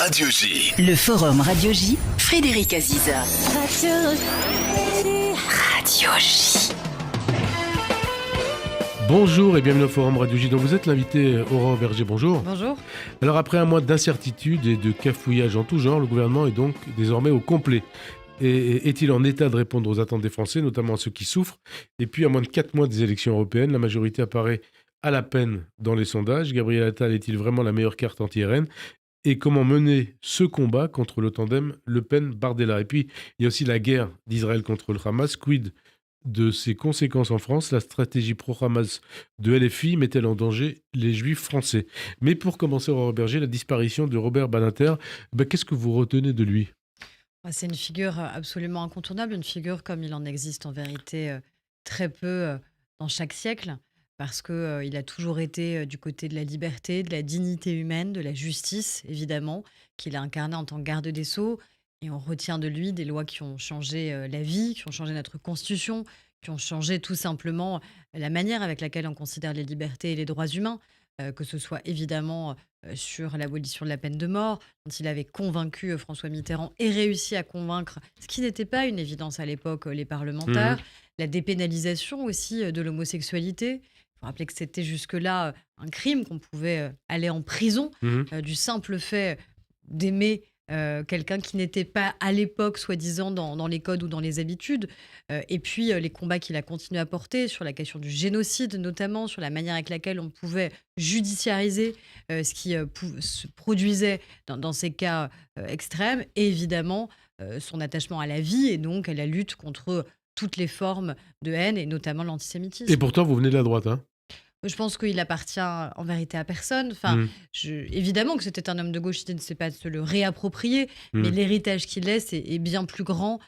Radio J. Le Forum Radio J, Frédéric Aziza. Radio J. Bonjour et bienvenue au Forum Radio J dont vous êtes l'invité Aurore Berger, bonjour. Bonjour. Alors après un mois d'incertitude et de cafouillage en tout genre, le gouvernement est donc désormais au complet. Et est-il en état de répondre aux attentes des Français, notamment à ceux qui souffrent ? Et puis à moins de 4 mois des élections européennes, la majorité apparaît à la peine dans les sondages. Gabriel Attal est-il vraiment la meilleure carte anti-RN ? Et comment mener ce combat contre le tandem Le Pen-Bardella ? Et puis il y a aussi la guerre d'Israël contre le Hamas. Quid de ses conséquences en France? La stratégie pro-Hamas de LFI met-elle en danger les Juifs français? Mais pour commencer, Aurore Berger, la disparition de Robert Badinter, qu'est-ce que vous retenez de lui ? C'est une figure absolument incontournable, une figure comme il en existe en vérité très peu dans chaque siècle, parce qu'il a toujours été du côté de la liberté, de la dignité humaine, de la justice, évidemment, qu'il a incarné en tant que garde des Sceaux. Et on retient de lui des lois qui ont changé la vie, qui ont changé notre constitution, qui ont changé tout simplement la manière avec laquelle on considère les libertés et les droits humains, que ce soit évidemment sur l'abolition de la peine de mort, dont il avait convaincu François Mitterrand et réussi à convaincre, ce qui n'était pas une évidence à l'époque, les parlementaires, la dépénalisation aussi de l'homosexualité. Il faut rappeler que c'était jusque-là un crime, qu'on pouvait aller en prison du simple fait d'aimer quelqu'un qui n'était pas à l'époque, soi-disant, dans les codes ou dans les habitudes. Et puis, les combats qu'il a continué à porter sur la question du génocide, notamment, sur la manière avec laquelle on pouvait judiciariser ce qui se produisait dans ces cas extrêmes. Et évidemment, son attachement à la vie et donc à la lutte contre toutes les formes de haine et notamment l'antisémitisme. Et pourtant, vous venez de la droite, hein ? Je pense qu'il appartient en vérité à personne. Évidemment que c'était un homme de gauche, il ne sait pas se le réapproprier, mais l'héritage qu'il laisse est bien plus grand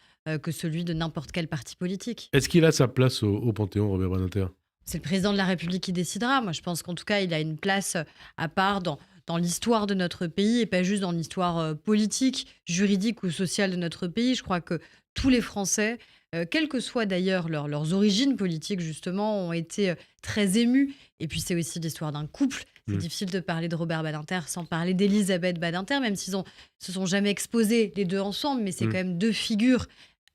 que celui de n'importe quel parti politique. Est-ce qu'il a sa place au Panthéon, Robert Badinter ? C'est le président de la République qui décidera. Moi, je pense qu'en tout cas, il a une place à part dans l'histoire de notre pays et pas juste dans l'histoire politique, juridique ou sociale de notre pays. Je crois que tous les Français, quelles que soient d'ailleurs leurs origines politiques, justement, ont été très émus. Et puis, c'est aussi l'histoire d'un couple. C'est difficile de parler de Robert Badinter sans parler d'Elisabeth Badinter, même s'ils se sont jamais exposés les deux ensemble. Mais c'est quand même deux figures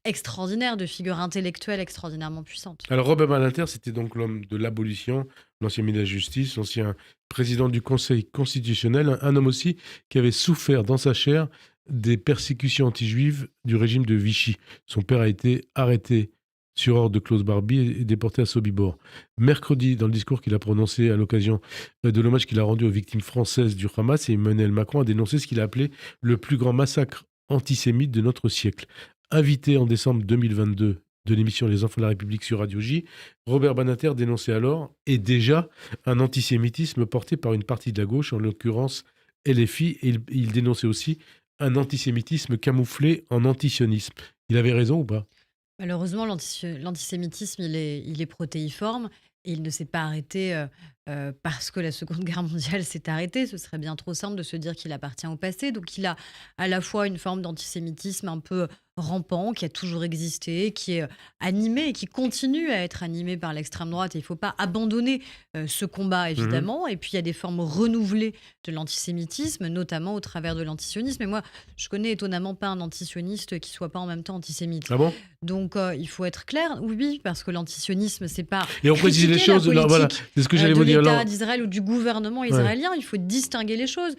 extraordinaires, deux figures intellectuelles extraordinairement puissantes. Alors, Robert Badinter, c'était donc l'homme de l'abolition, l'ancien ministre de la Justice, l'ancien président du Conseil constitutionnel, un homme aussi qui avait souffert dans sa chair des persécutions anti-juives du régime de Vichy. Son père a été arrêté sur ordre de Klaus Barbie et déporté à Sobibor. Mercredi, dans le discours qu'il a prononcé à l'occasion de l'hommage qu'il a rendu aux victimes françaises du Hamas, Emmanuel Macron a dénoncé ce qu'il a appelé le plus grand massacre antisémite de notre siècle. Invité en décembre 2022 de l'émission Les Enfants de la République sur Radio J, Robert Badinter dénonçait alors, et déjà, un antisémitisme porté par une partie de la gauche, en l'occurrence LFI, et il dénonçait aussi un antisémitisme camouflé en antisionisme. Il avait raison ou pas ? Malheureusement, l'antisémitisme, il est protéiforme et il ne s'est pas arrêté parce que la Seconde Guerre mondiale s'est arrêtée. Ce serait bien trop simple de se dire qu'il appartient au passé. Donc, il a à la fois une forme d'antisémitisme un peu rampant, qui a toujours existé, qui est animé et qui continue à être animé par l'extrême droite. Et il ne faut pas abandonner ce combat, évidemment. Et puis, il y a des formes renouvelées de l'antisémitisme, notamment au travers de l'antisionisme. Et moi, je connais étonnamment pas un antisioniste qui soit pas en même temps antisémite. Ah bon ? Donc, il faut être clair, oui, parce que l'antisionisme, c'est pas et on précise les choses, la voilà, c'est ce que j'allais vous dire. De l'État d'Israël ou du gouvernement israélien, il faut distinguer les choses.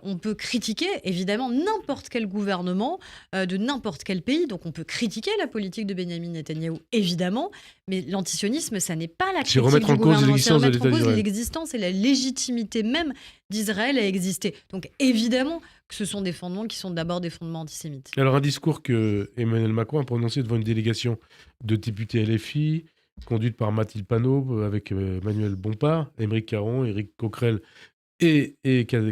On peut critiquer, évidemment, n'importe quel gouvernement de n'importe quel pays, donc on peut critiquer la politique de Benyamin Netanyahou, évidemment, mais l'antisionisme, ça n'est pas la critique remettre en du cause gouvernement, c'est l'existence de remettre en l'État cause d'Israël. l'existence et la légitimité même d'Israël à exister. Donc, évidemment, que ce sont des fondements qui sont d'abord des fondements antisémites. Alors, un discours que Emmanuel Macron a prononcé devant une délégation de députés LFI, conduite par Mathilde Panot, avec Manuel Bompard, Aymeric Caron, Éric Coquerel et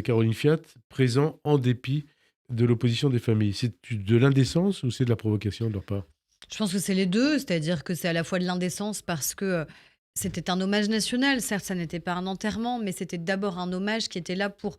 Caroline Fiat, présents en dépit de l'opposition des familles. C'est de l'indécence ou c'est de la provocation de leur part ? Je pense que c'est les deux, c'est-à-dire que c'est à la fois de l'indécence parce que c'était un hommage national. Certes, ça n'était pas un enterrement, mais c'était d'abord un hommage qui était là pour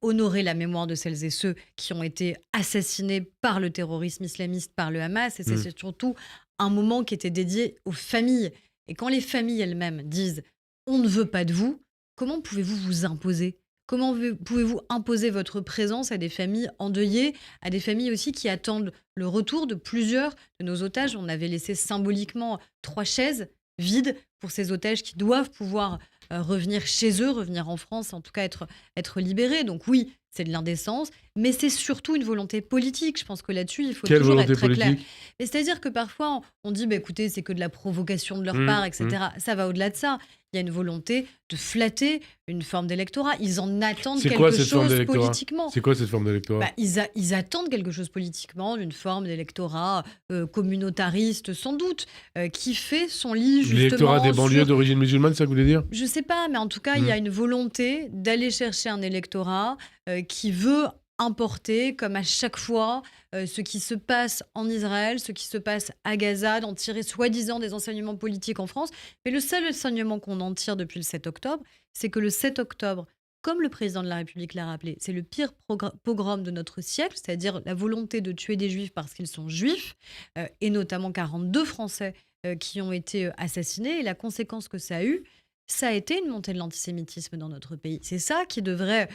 honorer la mémoire de celles et ceux qui ont été assassinés par le terrorisme islamiste, par le Hamas. Et c'est surtout un moment qui était dédié aux familles. Et quand les familles elles-mêmes disent « on ne veut pas de vous », comment pouvez-vous vous imposer ? Comment pouvez-vous imposer votre présence à des familles endeuillées, à des familles aussi qui attendent le retour de plusieurs de nos otages? On avait laissé symboliquement 3 chaises vides pour ces otages qui doivent pouvoir, revenir chez eux, revenir en France, en tout cas être libérés. Donc oui, c'est de l'indécence, mais c'est surtout une volonté politique. Je pense que là-dessus, il faut Quelle toujours être volonté très clair. politique? Et c'est-à-dire que parfois, on dit: «Bah, écoutez, c'est que de la provocation de leur Mmh, part et mmh. cetera». Ça va au-delà de ça. Il y a une volonté de flatter une forme d'électorat. Ils en attendent C'est quoi quelque cette forme chose d'électorat? politiquement. C'est quoi cette forme d'électorat? Bah, ils attendent quelque chose politiquement, d'une forme d'électorat, communautariste sans doute, qui fait son lit L'électorat des justement banlieues sur d'origine musulmane, ça que vous voulez dire? je sais pas, mais en tout cas, il y Mmh. a une volonté d'aller chercher un électorat, qui veut importer, comme à chaque fois, ce qui se passe en Israël, ce qui se passe à Gaza, d'en tirer soi-disant des enseignements politiques en France. Mais le seul enseignement qu'on en tire depuis le 7 octobre, c'est que le 7 octobre, comme le président de la République l'a rappelé, c'est le pire pogrom de notre siècle, c'est-à-dire la volonté de tuer des juifs parce qu'ils sont juifs, et notamment 42 Français qui ont été assassinés. Et la conséquence que ça a eu, ça a été une montée de l'antisémitisme dans notre pays. C'est ça qui devrait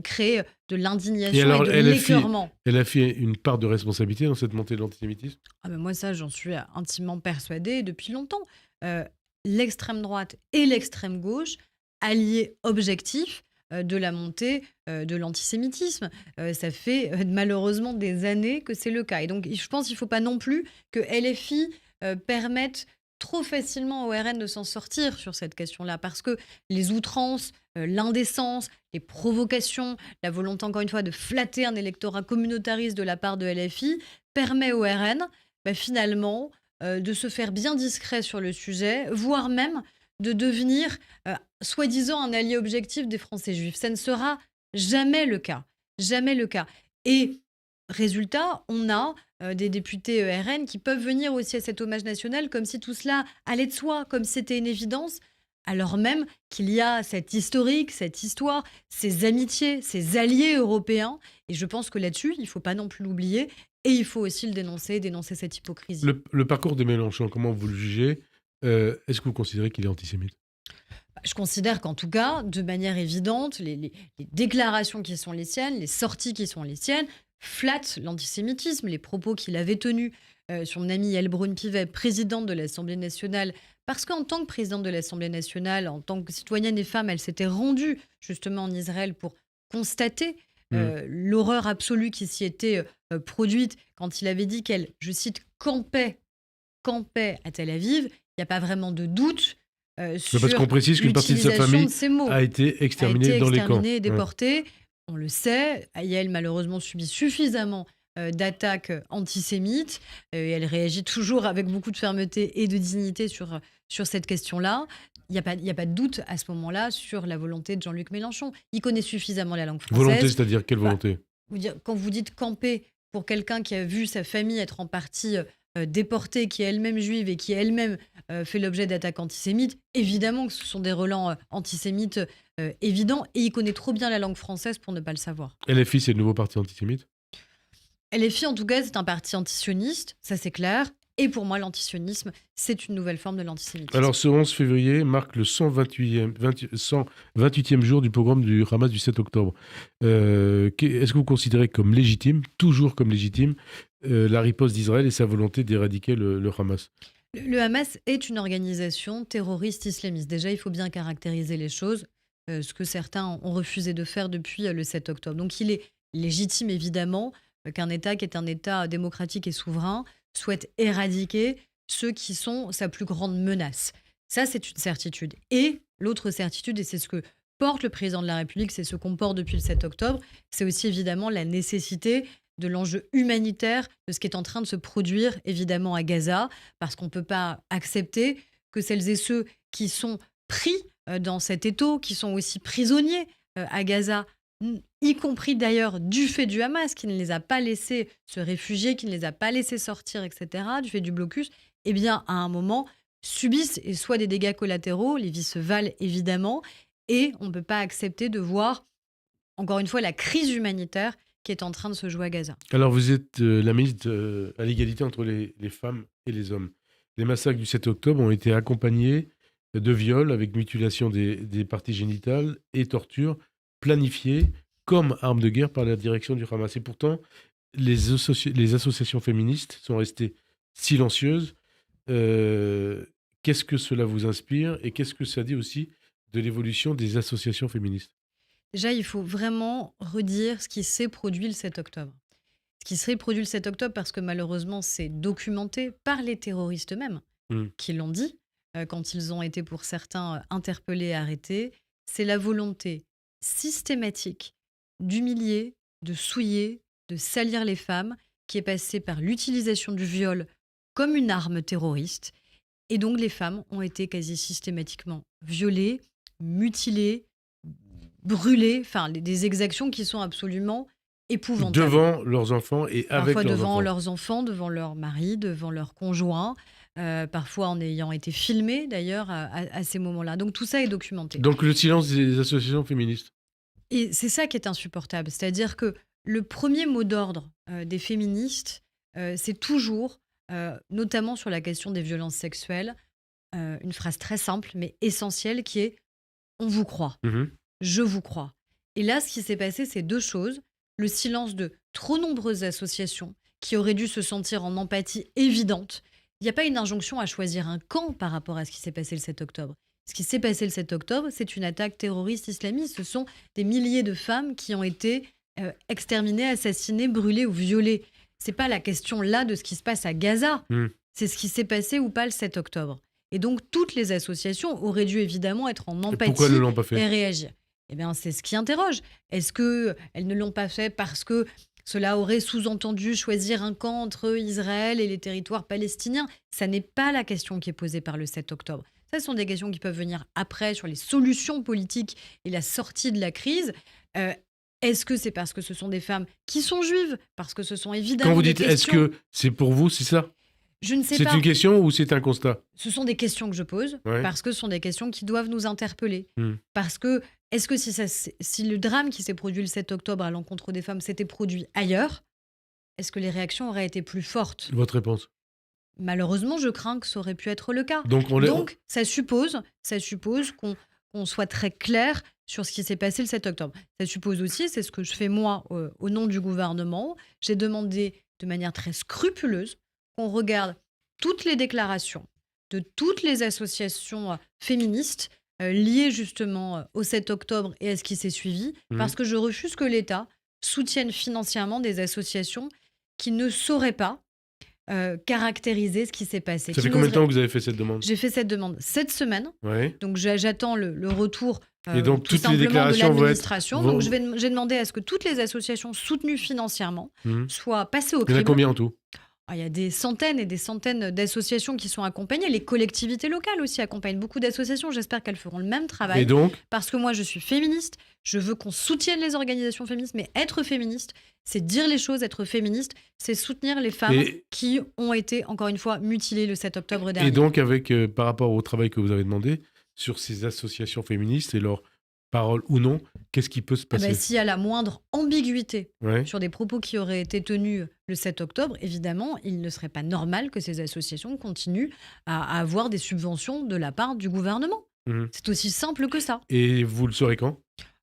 créer de Et l'indignation et alors de LFI l'écœurement. LFI a une part de responsabilité dans cette montée de l'antisémitisme? Ah ben moi, ça, j'en suis intimement persuadée depuis longtemps. Euh, L'extrême droite et l'extrême gauche, alliés objectifs de la montée de l'antisémitisme. Ça fait malheureusement des années que c'est le cas. Et donc, je pense qu'il ne faut pas non plus que LFI permette trop facilement au RN de s'en sortir sur cette question-là, parce que les outrances, l'indécence, les provocations, la volonté, encore une fois, de flatter un électorat communautariste de la part de LFI, permet au RN, finalement, de se faire bien discret sur le sujet, voire même de devenir, soi-disant, un allié objectif des Français juifs. Ça ne sera jamais le cas. Jamais le cas. Et résultat, on a des députés RN qui peuvent venir aussi à cet hommage national comme si tout cela allait de soi, comme si c'était une évidence, alors même qu'il y a cette historique, cette histoire, ces amitiés, ces alliés européens. Et je pense que là-dessus, il ne faut pas non plus l'oublier. Et il faut aussi le dénoncer cette hypocrisie. Le parcours de Mélenchon, comment vous le jugez? Est-ce que vous considérez qu'il est antisémite? Je considère qu'en tout cas, de manière évidente, les déclarations qui sont les siennes, les sorties qui sont les siennes, flattent l'antisémitisme. Les propos qu'il avait tenus sur mon amie Yael Braun-Pivet, présidente de l'Assemblée nationale, parce qu'en tant que présidente de l'Assemblée nationale, en tant que citoyenne et femme, elle s'était rendue justement en Israël pour constater Mmh. l'horreur absolue qui s'y était produite quand il avait dit qu'elle, je cite, campait à Tel Aviv. Il n'y a pas vraiment de doute Mais parce sur qu'on précise qu'une partie de sa l'utilisation famille de ces mots. a été A exterminée été dans les camps. exterminée et Ouais. déportée. On le sait. Yael, malheureusement, subit suffisamment d'attaques antisémites. Et elle réagit toujours avec beaucoup de fermeté et de dignité sur cette question-là. Il n'y a pas de doute à ce moment-là sur la volonté de Jean-Luc Mélenchon. Il connaît suffisamment la langue Volonté, française. c'est-à-dire quelle Bah, volonté? quand vous dites camper pour quelqu'un qui a vu sa famille être en partie déportée, qui est elle-même juive et qui elle-même fait l'objet d'attaques antisémites, évidemment que ce sont des relents antisémites évidents, et il connaît trop bien la langue française pour ne pas le savoir. LFI, c'est le nouveau parti antisémite? LFI, en tout cas, c'est un parti antisioniste, ça c'est clair. Et pour moi, l'antisionisme, c'est une nouvelle forme de l'antisémitisme. Alors, ce 11 février marque le 128e jour du pogrom du Hamas du 7 octobre. Est-ce que vous considérez comme légitime, toujours comme légitime, la riposte d'Israël et sa volonté d'éradiquer le Hamas? Le Hamas est une organisation terroriste islamiste. Déjà, il faut bien caractériser les choses, ce que certains ont refusé de faire depuis le 7 octobre. Donc, il est légitime, évidemment, qu'un État qui est un État démocratique et souverain souhaite éradiquer ceux qui sont sa plus grande menace. Ça, c'est une certitude. Et l'autre certitude, et c'est ce que porte le président de la République, c'est ce qu'on porte depuis le 7 octobre, c'est aussi évidemment la nécessité de l'enjeu humanitaire de ce qui est en train de se produire, évidemment, à Gaza, parce qu'on ne peut pas accepter que celles et ceux qui sont pris dans cet étau, qui sont aussi prisonniers à Gaza, y compris d'ailleurs du fait du Hamas, qui ne les a pas laissés se réfugier, qui ne les a pas laissés sortir, etc., du fait du blocus, eh bien, à un moment, subissent et soit des dégâts collatéraux, les vies se valent évidemment, et on ne peut pas accepter de voir, encore une fois, la crise humanitaire qui est en train de se jouer à Gaza. Alors, vous êtes la ministre à l'égalité entre les femmes et les hommes. Les massacres du 7 octobre ont été accompagnés de viols avec mutilation des parties génitales et torture planifiée comme arme de guerre par la direction du Hamas. Et pourtant, les associations féministes sont restées silencieuses. Qu'est-ce que cela vous inspire et qu'est-ce que ça dit aussi de l'évolution des associations féministes? Déjà, il faut vraiment redire ce qui s'est produit le 7 octobre. Ce qui s'est produit le 7 octobre, parce que malheureusement, c'est documenté par les terroristes eux-mêmes qui l'ont dit, quand ils ont été pour certains interpellés, arrêtés. C'est la volonté systématique d'humilier, de souiller, de salir les femmes, qui est passée par l'utilisation du viol comme une arme terroriste. Et donc, les femmes ont été quasi systématiquement violées, mutilées, brûlées, enfin, des exactions qui sont absolument épouvantables. Devant leurs enfants et avec Parfois leurs devant enfants. leurs enfants, devant leur mari, devant leur conjoint, parfois en ayant été filmés d'ailleurs à ces moments-là. Donc tout ça est documenté. Donc le silence des associations féministes. Et c'est ça qui est insupportable. C'est-à-dire que le premier mot d'ordre des féministes, c'est toujours, notamment sur la question des violences sexuelles, une phrase très simple mais essentielle qui est « on vous croit, je vous crois ». Et là, ce qui s'est passé, c'est deux choses. Le silence de trop nombreuses associations qui auraient dû se sentir en empathie évidente. Il n'y a pas une injonction à choisir un camp par rapport à ce qui s'est passé le 7 octobre. Ce qui s'est passé le 7 octobre, c'est une attaque terroriste islamiste. Ce sont des milliers de femmes qui ont été exterminées, assassinées, brûlées ou violées. Ce n'est pas la question là de ce qui se passe à Gaza. C'est ce qui s'est passé ou pas le 7 octobre. Et donc, toutes les associations auraient dû évidemment être en empathie pourquoi ne l'ont pas fait et réagir. Eh bien, c'est ce qui interroge. Est-ce qu'elles ne l'ont pas fait parce que cela aurait sous-entendu choisir un camp entre Israël et les territoires palestiniens? Ça n'est pas la question qui est posée par le 7 octobre. Ça, ce sont des questions qui peuvent venir après sur les solutions politiques et la sortie de la crise. Est-ce que c'est parce que ce sont des femmes qui sont juives? Parce que ce sont évidemment Quand vous des dites est-ce questions... que c'est pour vous, c'est ça? Je ne sais pas. C'est une question ou c'est un constat? Ce sont des questions que je pose parce que ce sont des questions qui doivent nous interpeller. Parce que, est-ce que si le drame qui s'est produit le 7 octobre à l'encontre des femmes s'était produit ailleurs, est-ce que les réactions auraient été plus fortes? Votre réponse? Malheureusement, je crains que ça aurait pu être le cas. Donc ça suppose qu'on soit très clair sur ce qui s'est passé le 7 octobre. Ça suppose aussi, c'est ce que je fais moi au nom du gouvernement, j'ai demandé de manière très scrupuleuse qu'on regarde toutes les déclarations de toutes les associations féministes liées justement au 7 octobre et à ce qui s'est suivi, parce que je refuse que l'État soutienne financièrement des associations qui ne sauraient pas caractériser ce qui s'est passé. Ça fait combien de temps que vous avez fait cette demande? J'ai fait cette demande cette semaine, donc j'attends le retour et donc, tout toutes simplement les déclarations de l'administration. vont Donc j'ai demandé à ce que toutes les associations soutenues financièrement soient passées au Il y en crible. a combien en tout? Il y a des centaines et des centaines d'associations qui sont accompagnées. Les collectivités locales aussi accompagnent beaucoup d'associations. J'espère qu'elles feront le même travail. Et donc? Parce que moi, je suis féministe. Je veux qu'on soutienne les organisations féministes. Mais être féministe, c'est dire les choses. Être féministe, c'est soutenir les femmes qui ont été, encore une fois, mutilées le 7 octobre dernier. Et donc, par rapport au travail que vous avez demandé sur ces associations féministes et leurs paroles ou non, qu'est-ce qui peut se passer? S'il y a la moindre ambiguïté sur des propos qui auraient été tenus le 7 octobre, évidemment, il ne serait pas normal que ces associations continuent à avoir des subventions de la part du gouvernement. C'est aussi simple que ça. Et vous le saurez quand?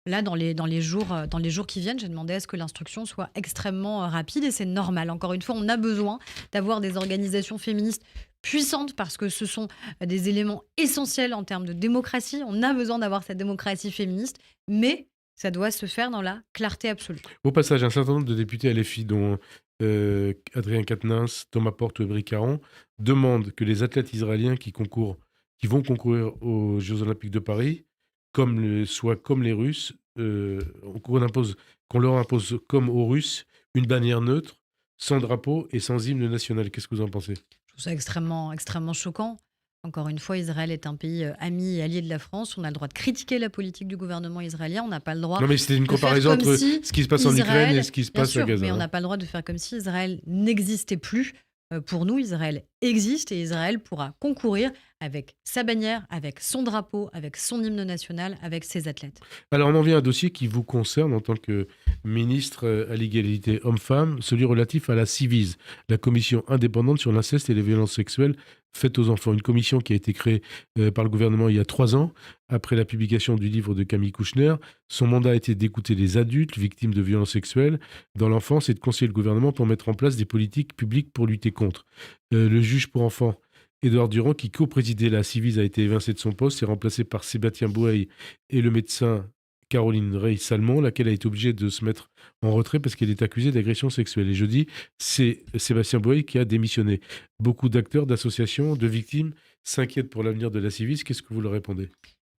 Là, dans les jours qui viennent, j'ai demandé à ce que l'instruction soit extrêmement rapide et c'est normal. Encore une fois, on a besoin d'avoir des organisations féministes puissantes parce que ce sont des éléments essentiels en termes de démocratie. On a besoin d'avoir cette démocratie féministe, mais ça doit se faire dans la clarté absolue. Au passage, un certain nombre de députés LFI, dont Adrien Quatennens, Thomas Porte ou Émeric Caron, demandent que les athlètes israéliens qui vont concourir aux Jeux Olympiques de Paris, soit comme les Russes, qu'on leur impose comme aux Russes une bannière neutre, sans drapeau et sans hymne national. Qu'est-ce que vous en pensez? Je trouve ça extrêmement, extrêmement choquant. Encore une fois, Israël est un pays ami et allié de la France. On a le droit de critiquer la politique du gouvernement israélien. On n'a pas le droit. Non, mais c'était une comparaison entre ce qui se passe en Ukraine et ce qui se passe à Gaza. Mais on n'a pas le droit de faire comme si Israël n'existait plus. Pour nous, Israël existe et Israël pourra concourir avec sa bannière, avec son drapeau, avec son hymne national, avec ses athlètes. Alors, on en vient à un dossier qui vous concerne en tant que ministre à l'égalité homme-femme, celui relatif à la Ciivise, la commission indépendante sur l'inceste et les violences sexuelles faites aux enfants. Une commission qui a été créée par le gouvernement il y a 3 ans, après la publication du livre de Camille Kouchner. Son mandat a été d'écouter les adultes victimes de violences sexuelles dans l'enfance et de conseiller le gouvernement pour mettre en place des politiques publiques pour lutter contre. Le juge pour enfants Édouard Durand, qui co-présidait la Ciivise, a été évincé de son poste et remplacé par Sébastien Bouey et le médecin Caroline Rey-Salmon, laquelle a été obligée de se mettre en retrait parce qu'elle est accusée d'agression sexuelle. Et jeudi, c'est Sébastien Bouey qui a démissionné. Beaucoup d'acteurs, d'associations, de victimes s'inquiètent pour l'avenir de la Ciivise. Qu'est-ce que vous leur répondez?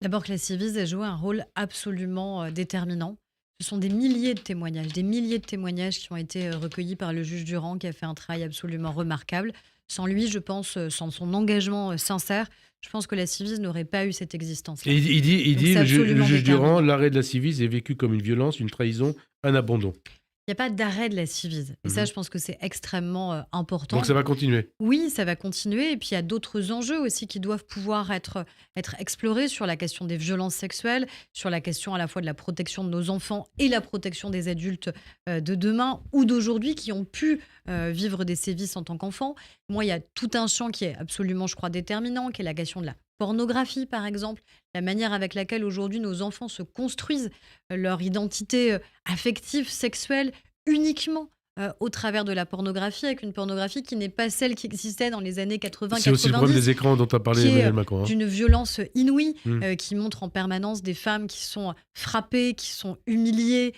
D'abord que la Ciivise a joué un rôle absolument déterminant. Ce sont des milliers de témoignages qui ont été recueillis par le juge Durand, qui a fait un travail absolument remarquable. Sans lui, je pense, sans son engagement sincère, je pense que la Ciivise n'aurait pas eu cette existence-là. Et il dit, Donc c'est le absolument juge Durand, déterminant. l'arrêt de la Ciivise est vécu comme une violence, une trahison, un abandon. Il n'y a pas d'arrêt de la Ciivise. Et ça, Mhm. je pense que c'est extrêmement important. Donc ça va continuer. Oui, ça va continuer. Et puis, il y a d'autres enjeux aussi qui doivent pouvoir être explorés sur la question des violences sexuelles, sur la question à la fois de la protection de nos enfants et la protection des adultes de demain ou d'aujourd'hui qui ont pu vivre des sévices en tant qu'enfants. Moi, il y a tout un champ qui est absolument, je crois, déterminant, qui est la question de la pornographie, par exemple, la manière avec laquelle aujourd'hui nos enfants se construisent leur identité affective, sexuelle, uniquement au travers de la pornographie, avec une pornographie qui n'est pas celle qui existait dans les années C'est aussi le problème 80-90, des écrans dont a parlé qui est Emmanuel Macron. d'une violence inouïe, Mm. qui montre en permanence des femmes qui sont frappées, qui sont humiliées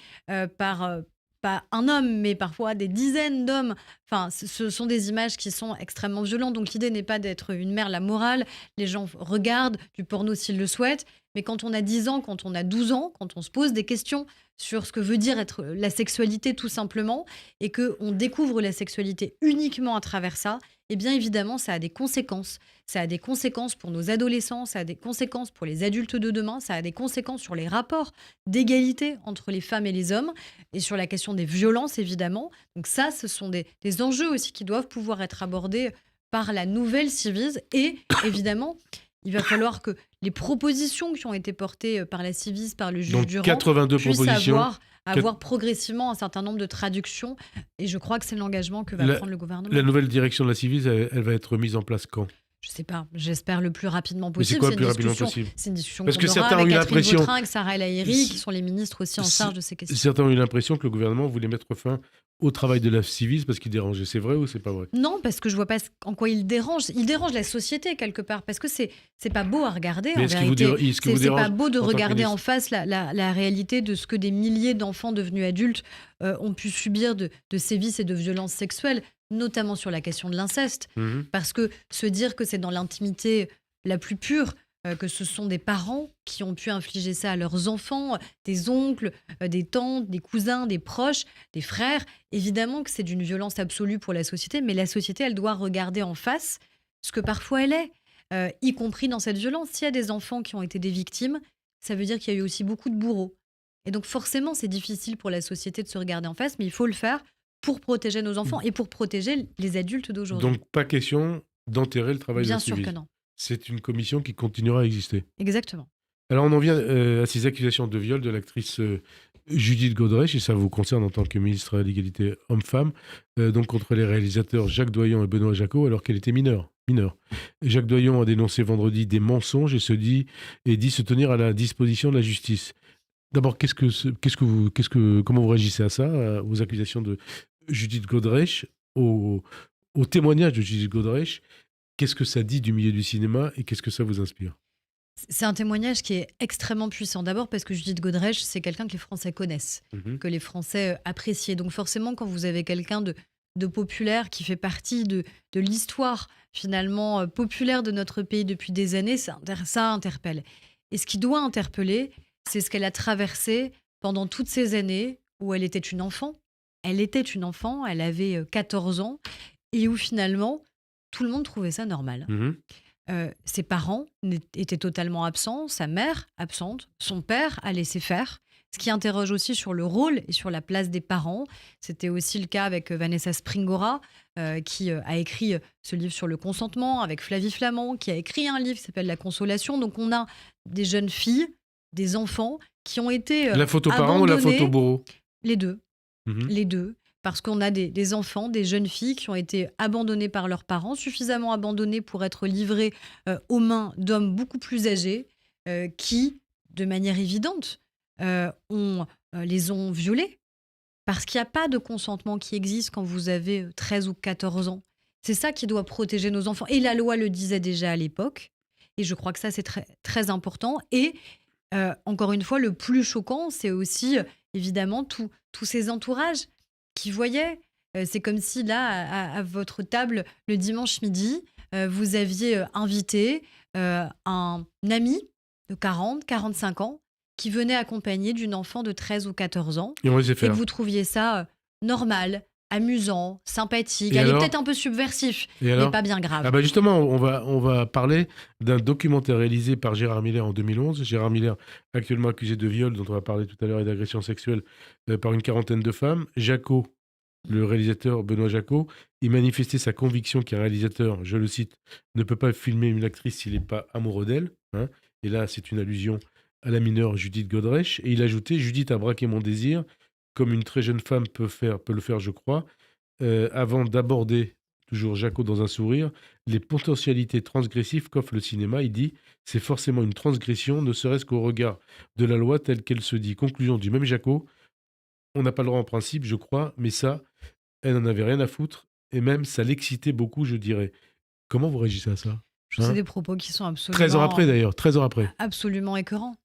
par pas un homme, mais parfois des dizaines d'hommes. Enfin, ce sont des images qui sont extrêmement violentes. Donc l'idée n'est pas d'être une mère la morale. Les gens regardent du porno s'ils le souhaitent. Mais quand on a 10 ans, quand on a 12 ans, quand on se pose des questions sur ce que veut dire être la sexualité tout simplement, et qu'on découvre la sexualité uniquement à travers ça, eh bien évidemment, ça a des conséquences. Ça a des conséquences pour nos adolescents, ça a des conséquences pour les adultes de demain, ça a des conséquences sur les rapports d'égalité entre les femmes et les hommes, et sur la question des violences, évidemment. Donc ça, ce sont des enjeux aussi qui doivent pouvoir être abordés par la nouvelle Ciivise. Et évidemment, il va falloir que les propositions qui ont été portées par la Ciivise, par le juge Donc Durand, 82 puissent propositions. avoir progressivement un certain nombre de traductions. Et je crois que c'est l'engagement que va prendre le gouvernement. La nouvelle direction de la Ciivise, elle va être mise en place quand? Je sais pas, j'espère le plus rapidement Mais possible. c'est quoi le plus rapidement possible? C'est une discussion Parce qu'on que aura certains ont avec eu Catherine l'impression- Vautrin, avec Sarah El Haïry, qui sont les ministres aussi en charge de ces questions. Certains ont eu l'impression que le gouvernement voulait mettre fin au travail de la Ciivise parce qu'il dérangeait. C'est vrai ou c'est pas vrai? Non, parce que je vois pas en quoi il dérange. Il dérange la société quelque part, parce que c'est pas beau à regarder Mais en est-ce qu'il vous vérité. dé- est-ce qu'il vous C'est dérange pas beau de en tant que regarder en ministre? face la réalité de ce que des milliers d'enfants devenus adultes ont pu subir de sévices et de violences sexuelles, notamment sur la question de l'inceste. Mhm. Parce que se dire que c'est dans l'intimité la plus pure, que ce sont des parents qui ont pu infliger ça à leurs enfants, des oncles, des tantes, des cousins, des proches, des frères, évidemment que c'est d'une violence absolue pour la société, mais la société, elle doit regarder en face ce que parfois elle est, y compris dans cette violence. S'il y a des enfants qui ont été des victimes, ça veut dire qu'il y a eu aussi beaucoup de bourreaux. Et donc forcément, c'est difficile pour la société de se regarder en face, mais il faut le faire pour protéger nos enfants et pour protéger les adultes d'aujourd'hui. Donc pas question d'enterrer le travail de Bien la sûr Ciivise. que non. C'est une commission qui continuera à exister. Exactement. Alors on en vient à ces accusations de viol de l'actrice Judith Godrèche, et ça vous concerne en tant que ministre à l'égalité homme-femme, donc contre les réalisateurs Jacques Doyon et Benoît Jacot, alors qu'elle était mineure. Jacques Doyon a dénoncé vendredi des mensonges et dit se tenir à la disposition de la justice. D'abord, comment vous réagissez à ça, aux accusations de Judith Godrèche, au témoignage de Judith Godrèche? Qu'est-ce que ça dit du milieu du cinéma et qu'est-ce que ça vous inspire? C'est un témoignage qui est extrêmement puissant. D'abord parce que Judith Godrèche, c'est quelqu'un que les Français connaissent, que les Français apprécient. Donc forcément, quand vous avez quelqu'un de populaire qui fait partie de l'histoire finalement populaire de notre pays depuis des années, ça interpelle. Et ce qui doit interpeller, c'est ce qu'elle a traversé pendant toutes ces années où elle était une enfant. Elle était une enfant, elle avait 14 ans, et où finalement, tout le monde trouvait ça normal. Mhm. Ses parents étaient totalement absents, sa mère absente, son père a laissé faire, ce qui interroge aussi sur le rôle et sur la place des parents. C'était aussi le cas avec Vanessa Springora, qui a écrit ce livre sur le consentement, avec Flavie Flament, qui a écrit un livre qui s'appelle La Consolation. Donc on a des jeunes filles, des enfants qui ont été La photo parent ou la abandonnés. photo bourreau? Les deux. Mhm. Les deux. parce qu'on a des enfants, des jeunes filles qui ont été abandonnées par leurs parents, suffisamment abandonnées pour être livrées aux mains d'hommes beaucoup plus âgés, qui, de manière évidente, les ont violées. Parce qu'il n'y a pas de consentement qui existe quand vous avez 13 ou 14 ans. C'est ça qui doit protéger nos enfants. Et la loi le disait déjà à l'époque. Et je crois que ça, c'est très, très important. Et encore une fois, le plus choquant, c'est aussi, évidemment, tous ces entourages qui voyaient. C'est comme si, là, à votre table, le dimanche midi, vous aviez invité un ami de 40, 45 ans qui venait accompagné d'une enfant de 13 ou 14 ans Et on laissait et que faire. vous trouviez ça normal, amusant, sympathique. Et Elle est alors peut-être un peu subversif, Et mais alors pas bien grave. Ah bah justement, on va parler d'un documentaire réalisé par Gérard Miller en 2011. Gérard Miller, actuellement accusé de viol, dont on va parler tout à l'heure, et d'agression sexuelle par une quarantaine de femmes. Jacot, le réalisateur Benoît Jacot, il manifestait sa conviction qu'un réalisateur, je le cite, ne peut pas filmer une actrice s'il n'est pas amoureux d'elle. Hein. Et là, c'est une allusion à la mineure Judith Godrèche. Et il ajoutait: Judith a braqué mon désir, comme une très jeune femme peut le faire, je crois. Avant d'aborder, toujours Jacot dans un sourire, les potentialités transgressives qu'offre le cinéma, il dit: c'est forcément une transgression, ne serait-ce qu'au regard de la loi telle qu'elle se dit. Conclusion du même Jacot: on n'a pas le droit en principe, je crois, mais ça, elle n'en avait rien à foutre, et même ça l'excitait beaucoup, je dirais. Comment vous réagissez à ça? Je trouve que c'est Hein des propos qui sont 13 ans après, absolument, d'ailleurs, 13 ans après. absolument écœurants.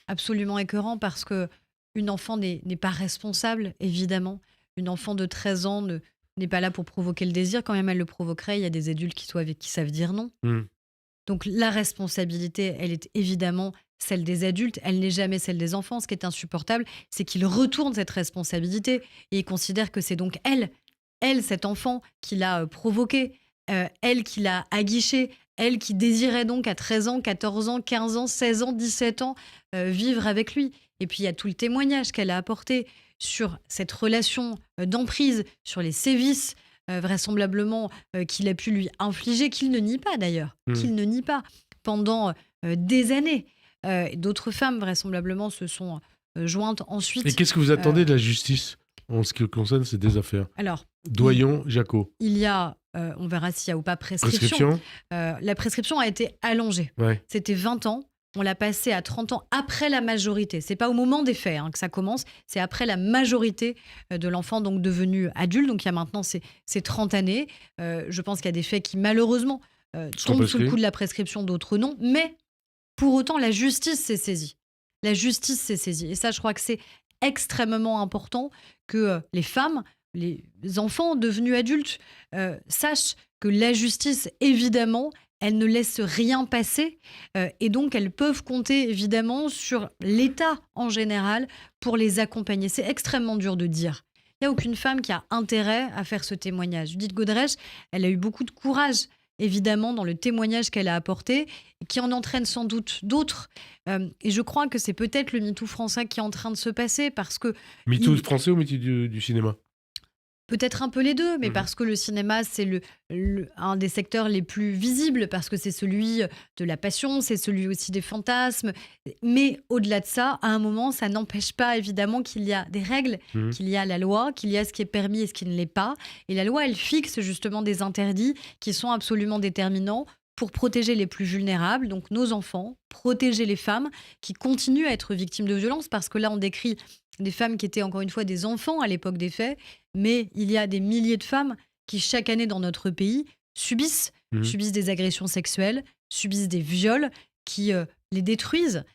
Absolument écœurants parce que une enfant n'est pas responsable, évidemment. Une enfant de 13 ans n'est pas là pour provoquer le désir. Quand même, elle le provoquerait. Il y a des adultes qui savent dire non. Hmm. Donc la responsabilité, elle est évidemment celle des adultes, elle n'est jamais celle des enfants. Ce qui est insupportable, c'est qu'ils retournent cette responsabilité et ils considèrent que c'est donc elle, cet enfant, qui l'a provoqué, elle qui l'a aguiché, elle qui désirait donc à 13 ans, 14 ans, 15 ans, 16 ans, 17 ans vivre avec lui. Et puis il y a tout le témoignage qu'elle a apporté sur cette relation d'emprise, sur les sévices vraisemblablement qu'il a pu lui infliger, qu'il ne nie pas d'ailleurs, qu'il ne nie pas pendant des années. D'autres femmes vraisemblablement se sont jointes ensuite. Et qu'est-ce que vous attendez de la justice en ce qui concerne ces deux affaires? Alors, Doyon, Jacot. il y a, on verra s'il y a ou pas prescription. La prescription a été allongée. Ouais. C'était 20 ans. On l'a passé à 30 ans après la majorité. C'est pas au moment des faits que ça commence, c'est après la majorité de l'enfant donc devenu adulte. Donc il y a maintenant ces 30 années. Je pense qu'il y a des faits qui malheureusement tombent sous le coup de la prescription, d'autres non. Mais pour autant, la justice s'est saisie. La justice s'est saisie. Et ça, je crois que c'est extrêmement important que les femmes, les enfants devenus adultes sachent que la justice, évidemment, elle ne laisse rien passer et donc elles peuvent compter évidemment sur l'État en général pour les accompagner. C'est extrêmement dur de dire. Il n'y a aucune femme qui a intérêt à faire ce témoignage. Judith Godrèche, elle a eu beaucoup de courage, évidemment, dans le témoignage qu'elle a apporté, qui en entraîne sans doute d'autres. Et je crois que c'est peut-être le MeToo français qui est en train de se passer parce que... MeToo français ou MeToo du cinéma? Peut-être un peu les deux, mais parce que le cinéma, c'est un des secteurs les plus visibles, parce que c'est celui de la passion, c'est celui aussi des fantasmes. Mais au-delà de ça, à un moment, ça n'empêche pas évidemment qu'il y a des règles, qu'il y a la loi, qu'il y a ce qui est permis et ce qui ne l'est pas. Et la loi, elle fixe justement des interdits qui sont absolument déterminants pour protéger les plus vulnérables, donc nos enfants, protéger les femmes qui continuent à être victimes de violences, parce que là, on décrit des femmes qui étaient encore une fois des enfants à l'époque des faits, mais il y a des milliers de femmes qui, chaque année dans notre pays, subissent des agressions sexuelles, subissent des viols qui les détruisent.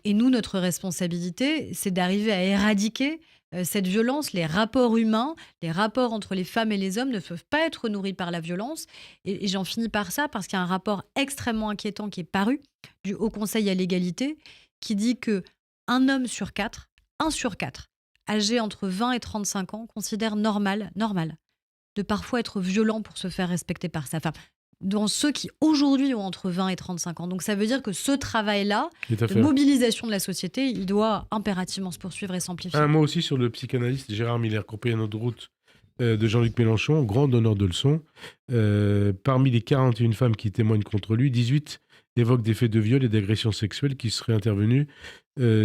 Et nous, notre responsabilité, c'est d'arriver à éradiquer cette violence. Les rapports humains, les rapports entre les femmes et les hommes ne peuvent pas être nourris par la violence. Et j'en finis par ça parce qu'il y a un rapport extrêmement inquiétant qui est paru du Haut Conseil à l'égalité qui dit que un homme sur 4, 1 sur 4, âgé entre 20 et 35 ans, considère normal de parfois être violent pour se faire respecter par sa femme. Dans ceux qui aujourd'hui ont entre 20 et 35 ans. Donc ça veut dire que ce travail-là, de mobilisation de la société, il doit impérativement se poursuivre et s'amplifier. Un mot aussi sur le psychanalyste Gérard Miller, compagnon de route de Jean-Luc Mélenchon, grand donneur de leçons. Parmi les 41 femmes qui témoignent contre lui, 18 évoque des faits de viol et d'agression sexuelle qui seraient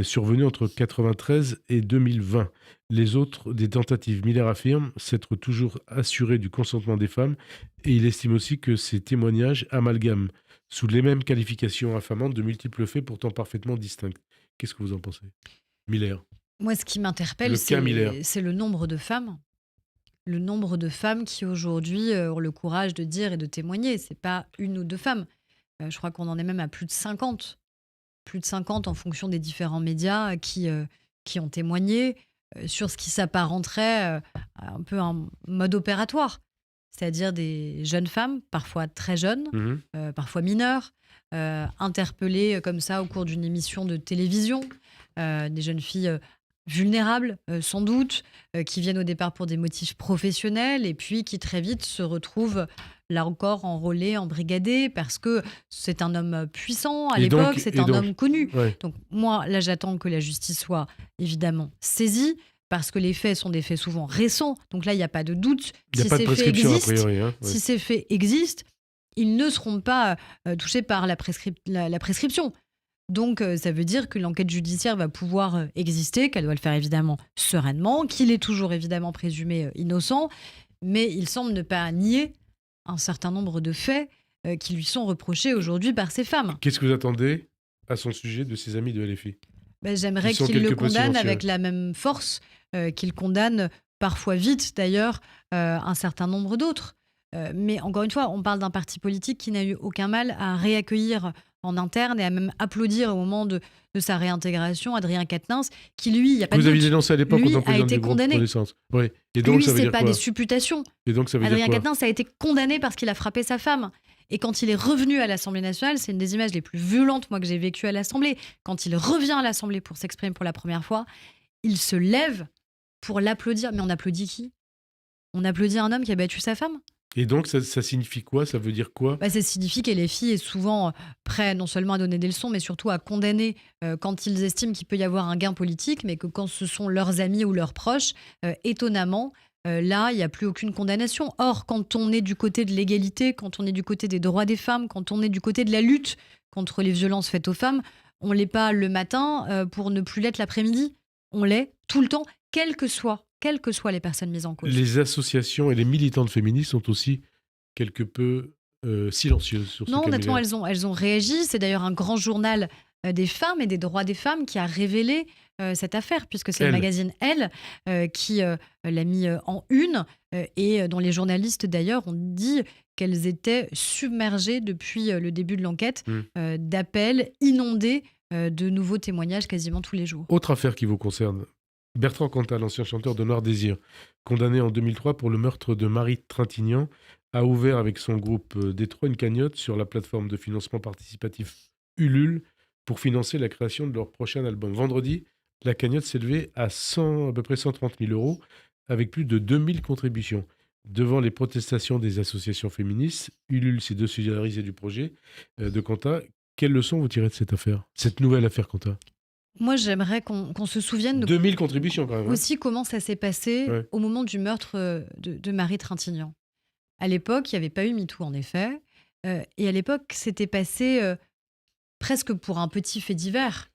survenus entre 1993 et 2020. Les autres, des tentatives. Miller affirme s'être toujours assuré du consentement des femmes et il estime aussi que ces témoignages amalgament sous les mêmes qualifications infamantes de multiples faits pourtant parfaitement distincts. Qu'est-ce que vous en pensez, Miller? Moi, ce qui m'interpelle, Le cas Miller. c'est le nombre de femmes. Le nombre de femmes qui aujourd'hui ont le courage de dire et de témoigner. C'est pas une ou deux femmes. Je crois qu'on en est même à plus de 50. Plus de 50 en fonction des différents médias qui ont témoigné sur ce qui s'apparenterait à un peu un mode opératoire. C'est-à-dire des jeunes femmes, parfois très jeunes, Mhm. parfois mineures, interpellées comme ça au cours d'une émission de télévision. Des jeunes filles vulnérables, sans doute, qui viennent au départ pour des motifs professionnels et puis qui très vite se retrouvent là encore enrôlés, embrigadés, parce que c'est un homme puissant à Et donc- l'époque, c'est et un donc- homme connu. Ouais. Donc moi, là, j'attends que la justice soit évidemment saisie, parce que les faits sont des faits souvent récents. Donc là, il n'y a pas de doute. Il n'y a Si pas de ces faits prescription, a existent, priori. Hein. Ouais. si ces faits existent, ils ne seront pas touchés par la prescription. Donc, ça veut dire que l'enquête judiciaire va pouvoir exister, qu'elle doit le faire évidemment sereinement, qu'il est toujours évidemment présumé innocent, mais il semble ne pas nier un certain nombre de faits qui lui sont reprochés aujourd'hui par ces femmes. Qu'est-ce que vous attendez à son sujet de ses amis de LFI? J'aimerais Ils sont qu'il le quelque peu condamne silencieux. avec la même force qu'il condamne parfois vite d'ailleurs un certain nombre d'autres. Mais encore une fois, on parle d'un parti politique qui n'a eu aucun mal à réaccueillir en interne et à même applaudir au moment de sa réintégration Adrien Quatennens, qui lui, il n'y a pas Vous de avez doute, dénoncé à l'époque lui en tant a que président été du groupe condamné. Renaissance. Ouais. Et donc, lui, ça veut c'est dire pas quoi? des supputations. Et donc, ça veut Adrien dire quoi? Quatennens a été condamné parce qu'il a frappé sa femme. Et quand il est revenu à l'Assemblée nationale, c'est une des images les plus violentes moi que j'ai vécues à l'Assemblée. Quand il revient à l'Assemblée pour s'exprimer pour la première fois, il se lève pour l'applaudir. Mais on applaudit qui? On applaudit un homme qui a battu sa femme? Et donc, ça signifie quoi? Ça veut dire quoi? Ça signifie que les filles sont souvent prêtes non seulement à donner des leçons, mais surtout à condamner quand ils estiment qu'il peut y avoir un gain politique, mais que quand ce sont leurs amis ou leurs proches, étonnamment, là, il n'y a plus aucune condamnation. Or, quand on est du côté de l'égalité, quand on est du côté des droits des femmes, quand on est du côté de la lutte contre les violences faites aux femmes, on l'est pas le matin pour ne plus l'être l'après-midi. On l'est tout le temps, quelles que soient les personnes mises en cause. Les associations et les militantes féministes sont aussi quelque peu silencieuses sur ce Non, cas honnêtement, Miller. elles ont réagi. C'est d'ailleurs un grand journal des femmes et des droits des femmes qui a révélé cette affaire, puisque c'est le Elle. magazine Elle qui l'a mis en une et dont les journalistes d'ailleurs ont dit qu'elles étaient submergées depuis le début de l'enquête d'appels inondés de nouveaux témoignages quasiment tous les jours. Autre affaire qui vous concerne. Bertrand Cantat, l'ancien chanteur de Noir Désir, condamné en 2003 pour le meurtre de Marie Trintignant, a ouvert avec son groupe Détroit une cagnotte sur la plateforme de financement participatif Ulule pour financer la création de leur prochain album. Vendredi, la cagnotte s'élevait à peu près 130 000 euros, avec plus de 2000 contributions. Devant les protestations des associations féministes, Ulule s'est désolidarisé du projet de Cantat. Quelle leçon vous tirez de cette affaire, cette nouvelle affaire Cantat? Moi, j'aimerais qu'on se souvienne de 2000 contributions quand même. Hein. aussi comment ça s'est passé Ouais. au moment du meurtre de Marie Trintignant. À l'époque, il n'y avait pas eu MeToo, en effet. Et à l'époque, c'était passé presque pour un petit fait divers.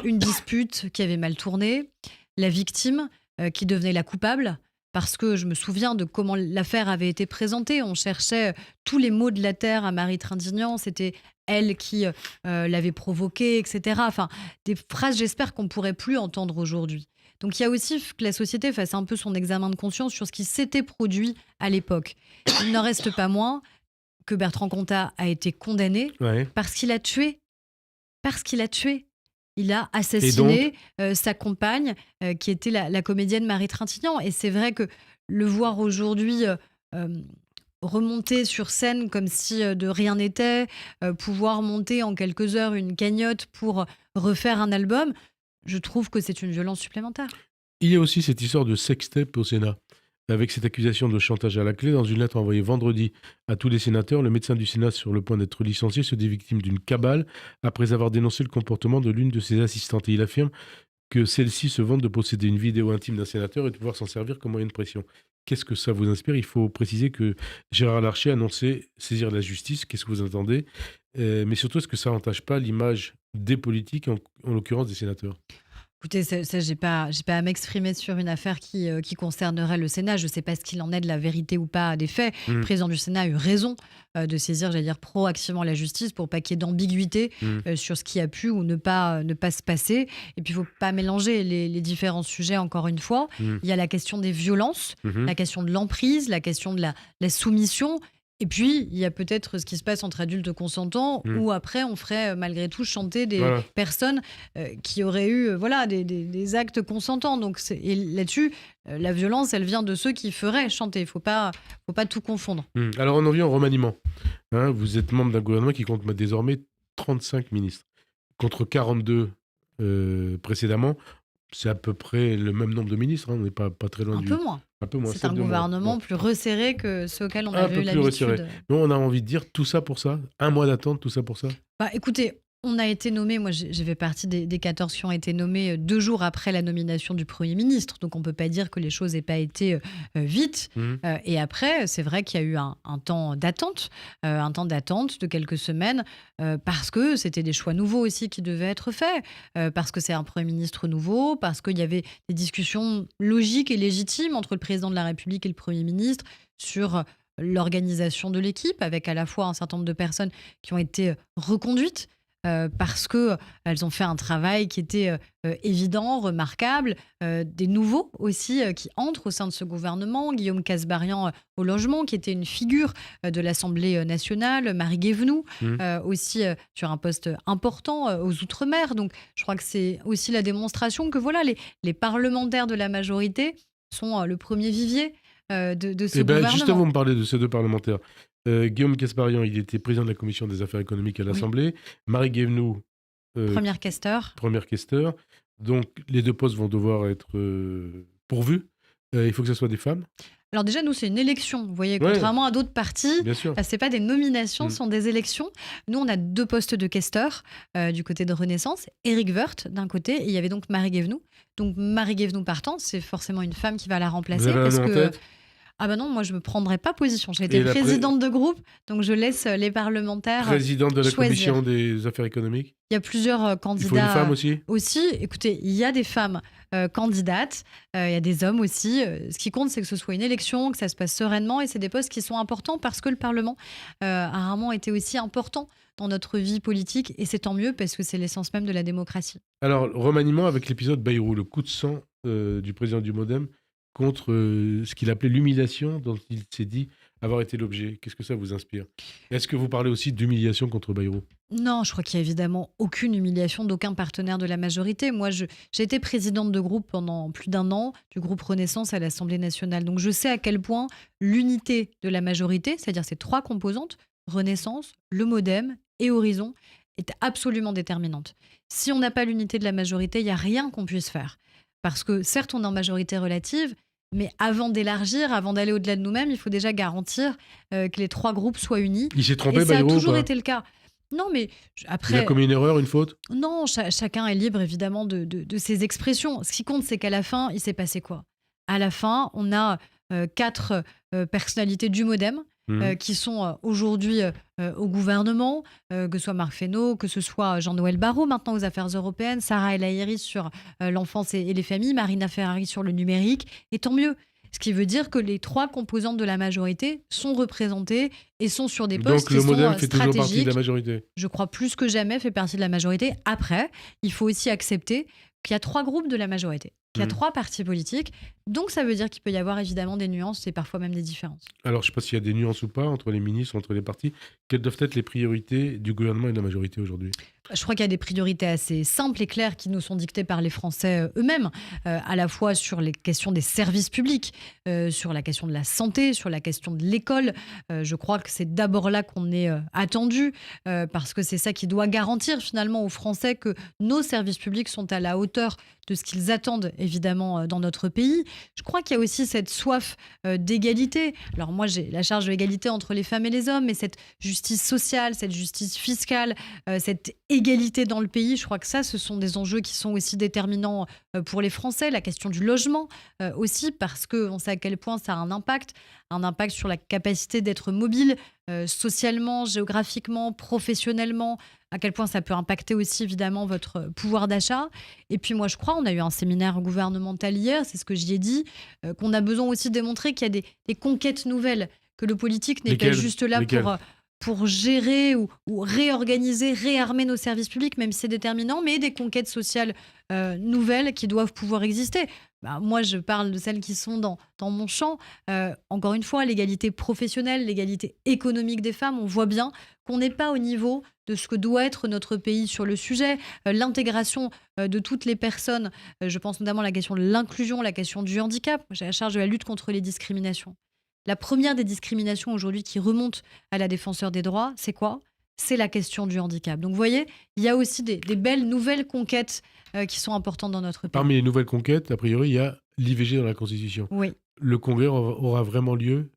Une dispute qui avait mal tourné, la victime qui devenait la coupable, parce que je me souviens de comment l'affaire avait été présentée. On cherchait tous les maux de la terre à Marie Trintignant. C'était elle qui l'avait provoqué, etc. Enfin, des phrases, j'espère qu'on ne pourrait plus entendre aujourd'hui. Donc il y a aussi que la société fasse un peu son examen de conscience sur ce qui s'était produit à l'époque. Il n'en reste pas moins que Bertrand Cantat a été condamné Ouais. parce qu'il a tué. Parce qu'il a tué. Il a assassiné sa compagne, qui était la comédienne Marie Trintignant. Et c'est vrai que le voir aujourd'hui remonter sur scène comme si de rien n'était, pouvoir monter en quelques heures une cagnotte pour refaire un album, je trouve que c'est une violence supplémentaire. Il y a aussi cette histoire de sextape au Sénat. Avec cette accusation de chantage à la clé, dans une lettre envoyée vendredi à tous les sénateurs, le médecin du Sénat sur le point d'être licencié se dit victime d'une cabale après avoir dénoncé le comportement de l'une de ses assistantes. Et il affirme que celle-ci se vante de posséder une vidéo intime d'un sénateur et de pouvoir s'en servir comme moyen de pression. Qu'est-ce que ça vous inspire? Il faut préciser que Gérard Larcher a annoncé saisir la justice. Qu'est-ce que vous entendez? Mais surtout, est-ce que ça n'entache pas l'image des politiques, en l'occurrence des sénateurs? Écoutez, ça j'ai pas à m'exprimer sur une affaire qui concernerait le Sénat. Je ne sais pas ce qu'il en est de la vérité ou pas des faits. Le Mmh, président du Sénat a eu raison de saisir, j'allais dire, proactivement la justice pour pas qu'il y ait d'ambiguïté mmh, sur ce qui a pu ou ne pas se passer. Et puis, il ne faut pas mélanger les différents sujets, encore une fois. mmh, Il y a la question des violences, mmh. la question de l'emprise, la question de la soumission. Et puis, il y a peut-être ce qui se passe entre adultes consentants, Mmh. où après, on ferait malgré tout chanter des Voilà. personnes qui auraient eu voilà, des actes consentants. Donc, et là-dessus, la violence, elle vient de ceux qui feraient chanter. Il faut pas tout confondre. Alors, on en vient au remaniement. Hein, vous êtes membre d'un gouvernement qui compte désormais 35 ministres, contre 42 précédemment. C'est à peu près le même nombre de ministres. Hein, on n'est pas très loin Un du... peu moins. Un peu moins, C'est 7 un de moins. gouvernement Bon, plus resserré que ceux auxquels on un avait peu eu plus resserré. l'habitude. Mais on a envie de dire tout ça pour ça. Un mois d'attente, tout ça pour ça. Bah, écoutez, on a été nommé, moi j'ai fait partie des 14 qui ont été nommés 2 jours après la nomination du Premier ministre. Donc on ne peut pas dire que les choses n'aient pas été vite. Mmh. Et après, c'est vrai qu'il y a eu un temps d'attente, de quelques semaines, parce que c'était des choix nouveaux aussi qui devaient être faits, parce que c'est un Premier ministre nouveau, parce qu'il y avait des discussions logiques et légitimes entre le président de la République et le Premier ministre sur l'organisation de l'équipe, avec à la fois un certain nombre de personnes qui ont été reconduites parce qu'elles ont fait un travail qui était évident, remarquable. Des nouveaux aussi qui entrent au sein de ce gouvernement. Guillaume Kasbarian au logement, qui était une figure de l'Assemblée nationale. Marie Guévenoux Mmh. aussi sur un poste important aux Outre-mer. Donc je crois que c'est aussi la démonstration que voilà, les parlementaires de la majorité sont le premier vivier de ce Eh ben, gouvernement. justement, vous me parlez de ces deux parlementaires. Guillaume Casparian, il était président de la commission des affaires économiques à Oui, l'Assemblée. Marie Guévenoux, première questeur. première questeur. Donc, les deux postes vont devoir être pourvus. Il faut que ce soit des femmes. Alors déjà, nous, c'est une élection. Vous voyez, Ouais, contrairement à d'autres partis, bien sûr. c'est pas des nominations, Mm. ce sont des élections. Nous, on a 2 postes de questeurs du côté de Renaissance. Éric Woerth, d'un côté, et il y avait donc Marie Guévenoux. Donc Marie Guévenoux partant, c'est forcément une femme qui va la Vous remplacer avez un parce nom en que... tête? Ah bah non, moi, je me prendrai pas position. J'ai Et été la présidente de groupe, donc je laisse les parlementaires présidente de la choisir. commission des affaires économiques. Il y a plusieurs Il faut une candidats femme aussi. aussi. Écoutez, il y a des femmes candidates, il y a des hommes aussi. Ce qui compte, c'est que ce soit une élection, que ça se passe sereinement, et c'est des postes qui sont importants parce que le Parlement a rarement été aussi important dans notre vie politique, et c'est tant mieux parce que c'est l'essence même de la démocratie. Alors, remaniement avec l'épisode Bayrou, le coup de sang du président du Modem contre ce qu'il appelait l'humiliation dont il s'est dit avoir été l'objet. Qu'est-ce que ça vous inspire? Est-ce que vous parlez aussi d'humiliation contre Bayrou? Non, je crois qu'il n'y a évidemment aucune humiliation d'aucun partenaire de la majorité. Moi, j'ai été présidente de groupe pendant plus d'1 an, du groupe Renaissance à l'Assemblée nationale. Donc, je sais à quel point l'unité de la majorité, c'est-à-dire ces 3 composantes, Renaissance, le Modem et Horizon, est absolument déterminante. Si on n'a pas l'unité de la majorité, il n'y a rien qu'on puisse faire. Parce que certes, on est en majorité relative, mais avant d'élargir, avant d'aller au-delà de nous-mêmes, il faut déjà garantir que les 3 groupes soient unis. Il s'est Et trompé, ça a Bayrou, ou toujours pas? été le cas. Non, mais Il a après, commis une erreur, une faute? non, chacun est libre évidemment de ses expressions. Ce qui compte, c'est qu'à la fin, il s'est passé quoi? À la fin, on a 4 personnalités du Modem Mhm. qui sont aujourd'hui au gouvernement, que ce soit Marc Fesneau, que ce soit Jean-Noël Barrot maintenant aux affaires européennes, Sarah El Haïry sur l'enfance et les familles, Marina Ferrari sur le numérique, et tant mieux. Ce qui veut dire que les 3 composantes de la majorité sont représentées et sont sur des postes Donc qui le sont Modem fait toujours partie de stratégiques. la majorité. Je crois plus que jamais fait partie de la majorité. Après, il faut aussi accepter qu'il y a 3 groupes de la majorité, qu'il y a Mhm. 3 partis politiques. Donc ça veut dire qu'il peut y avoir évidemment des nuances et parfois même des différences. Alors, je ne sais pas s'il y a des nuances ou pas entre les ministres, entre les partis. Quelles doivent être les priorités du gouvernement et de la majorité aujourd'hui? Je crois qu'il y a des priorités assez simples et claires qui nous sont dictées par les Français eux-mêmes, à la fois sur les questions des services publics, sur la question de la santé, sur la question de l'école. Je crois que c'est d'abord là qu'on est attendu, parce que c'est ça qui doit garantir finalement aux Français que nos services publics sont à la hauteur de ce qu'ils attendent évidemment dans notre pays. Je crois qu'il y a aussi cette soif d'égalité. Alors moi, j'ai la charge de l'égalité entre les femmes et les hommes, mais cette justice sociale, cette justice fiscale, cette égalité dans le pays, je crois que ça, ce sont des enjeux qui sont aussi déterminants pour les Français. La question du logement aussi, parce qu'on sait à quel point ça a un impact sur la capacité d'être mobile socialement, géographiquement, professionnellement, à quel point ça peut impacter aussi évidemment votre pouvoir d'achat. Et puis moi je crois, on a eu un séminaire gouvernemental hier, c'est ce que j'y ai dit, qu'on a besoin aussi de démontrer qu'il y a des conquêtes nouvelles, que le politique n'est pas juste là pour gérer ou réorganiser, réarmer nos services publics, même si c'est déterminant, mais des conquêtes sociales nouvelles qui doivent pouvoir exister. Moi, je parle de celles qui sont dans mon champ. Encore une fois, l'égalité professionnelle, l'égalité économique des femmes, on voit bien qu'on n'est pas au niveau de ce que doit être notre pays sur le sujet. L'intégration de toutes les personnes, je pense notamment à la question de l'inclusion, la question du handicap. J'ai la charge de la lutte contre les discriminations. La première des discriminations aujourd'hui qui remonte à la défenseure des droits, c'est quoi ? C'est la question du handicap. Donc vous voyez, il y a aussi des belles nouvelles conquêtes qui sont importantes dans notre pays. Parmi les nouvelles conquêtes, a priori, il y a l'IVG dans la Constitution. Oui. Le congrès aura vraiment lieu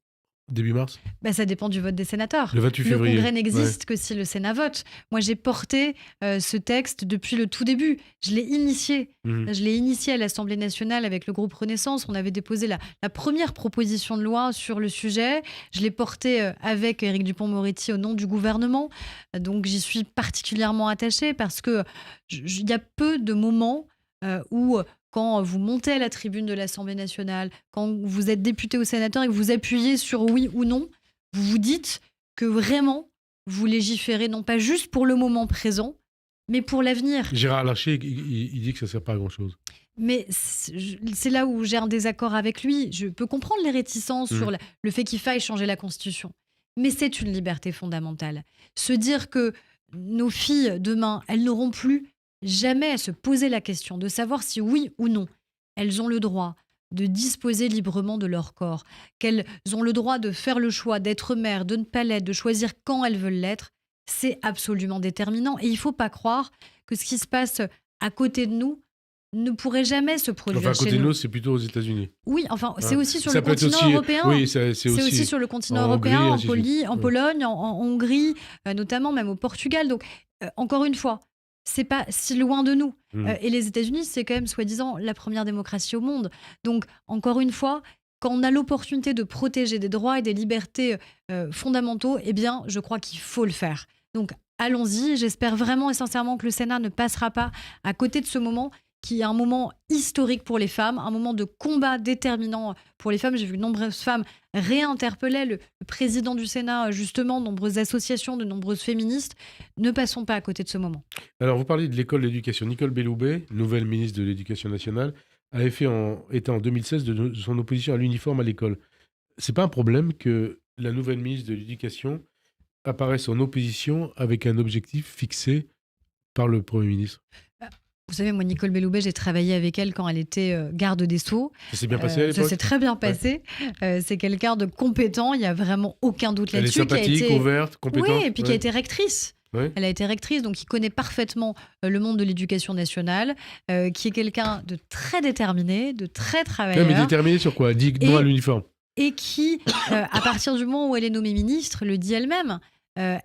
début mars ? Ça dépend du vote des sénateurs. Le 28 février. Le congrès n'existe que si le Sénat vote. Moi, j'ai porté ce texte depuis le tout début. Je l'ai initié. Je l'ai initié à l'Assemblée nationale avec le groupe Renaissance. On avait déposé la première proposition de loi sur le sujet. Je l'ai porté avec Éric Dupond-Moretti au nom du gouvernement. Donc, j'y suis particulièrement attachée parce qu'il y a peu de moments où... Quand vous montez à la tribune de l'Assemblée nationale, quand vous êtes député ou sénateur et que vous appuyez sur oui ou non, vous vous dites que vraiment, vous légiférez non pas juste pour le moment présent, mais pour l'avenir. Gérard Larcher, il dit que ça ne sert pas à grand-chose. Mais c'est là où j'ai un désaccord avec lui. Je peux comprendre les réticences sur le fait qu'il faille changer la Constitution. Mais c'est une liberté fondamentale. Se dire que nos filles, demain, elles n'auront plus jamais à se poser la question de savoir si oui ou non, elles ont le droit de disposer librement de leur corps, qu'elles ont le droit de faire le choix d'être mère, de ne pas l'être, de choisir quand elles veulent l'être, c'est absolument déterminant. Et il ne faut pas croire que ce qui se passe à côté de nous ne pourrait jamais se produire chez nous. À côté de nous, c'est plutôt aux États-Unis. Oui, c'est aussi sur le continent européen. Oui, c'est aussi sur le continent européen, en Pologne, en Hongrie, notamment même au Portugal. Donc, encore une fois, c'est pas si loin de nous. Et les États-Unis, c'est quand même soi-disant la première démocratie au monde. Donc, encore une fois, quand on a l'opportunité de protéger des droits et des libertés fondamentaux, eh bien, je crois qu'il faut le faire. Donc, allons-y. J'espère vraiment et sincèrement que le Sénat ne passera pas à côté de ce moment qui est un moment historique pour les femmes, un moment de combat déterminant pour les femmes. J'ai vu de nombreuses femmes réinterpeller le président du Sénat, justement, de nombreuses associations, de nombreuses féministes. Ne passons pas à côté de ce moment. Alors, vous parlez de l'école d'éducation. Nicole Belloubet, nouvelle ministre de l'Éducation nationale, avait fait état en 2016 de son opposition à l'uniforme à l'école. C'est pas un problème que la nouvelle ministre de l'Éducation apparaisse en opposition avec un objectif fixé par le Premier ministre ? Vous savez, moi, Nicole Belloubet, j'ai travaillé avec elle quand elle était garde des Sceaux. Ça s'est bien passé à l'époque ? Ça s'est très bien passé. Ouais. C'est quelqu'un de compétent, il n'y a vraiment aucun doute là-dessus. Elle est sympathique, ouverte, compétente. Oui, et puis qui a été rectrice. Ouais. Elle a été rectrice, donc qui connaît parfaitement le monde de l'éducation nationale, qui est quelqu'un de très déterminé, de très travailleur. Mais déterminé sur quoi ? Dit non à l'uniforme. Et qui, à partir du moment où elle est nommée ministre, le dit elle-même,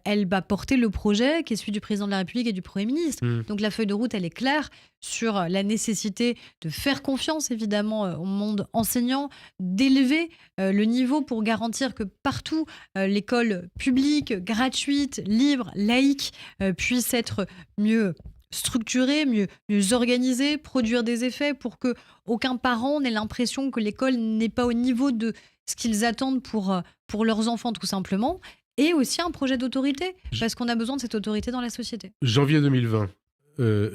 elle va porter le projet qui est celui du président de la République et du Premier ministre. Donc la feuille de route, elle est claire sur la nécessité de faire confiance, évidemment, au monde enseignant, d'élever le niveau pour garantir que partout, l'école publique, gratuite, libre, laïque, puisse être mieux structurée, mieux organisée, produire des effets pour que aucun parent n'ait l'impression que l'école n'est pas au niveau de ce qu'ils attendent pour leurs enfants, tout simplement. Et aussi un projet d'autorité, parce qu'on a besoin de cette autorité dans la société. Janvier 2020,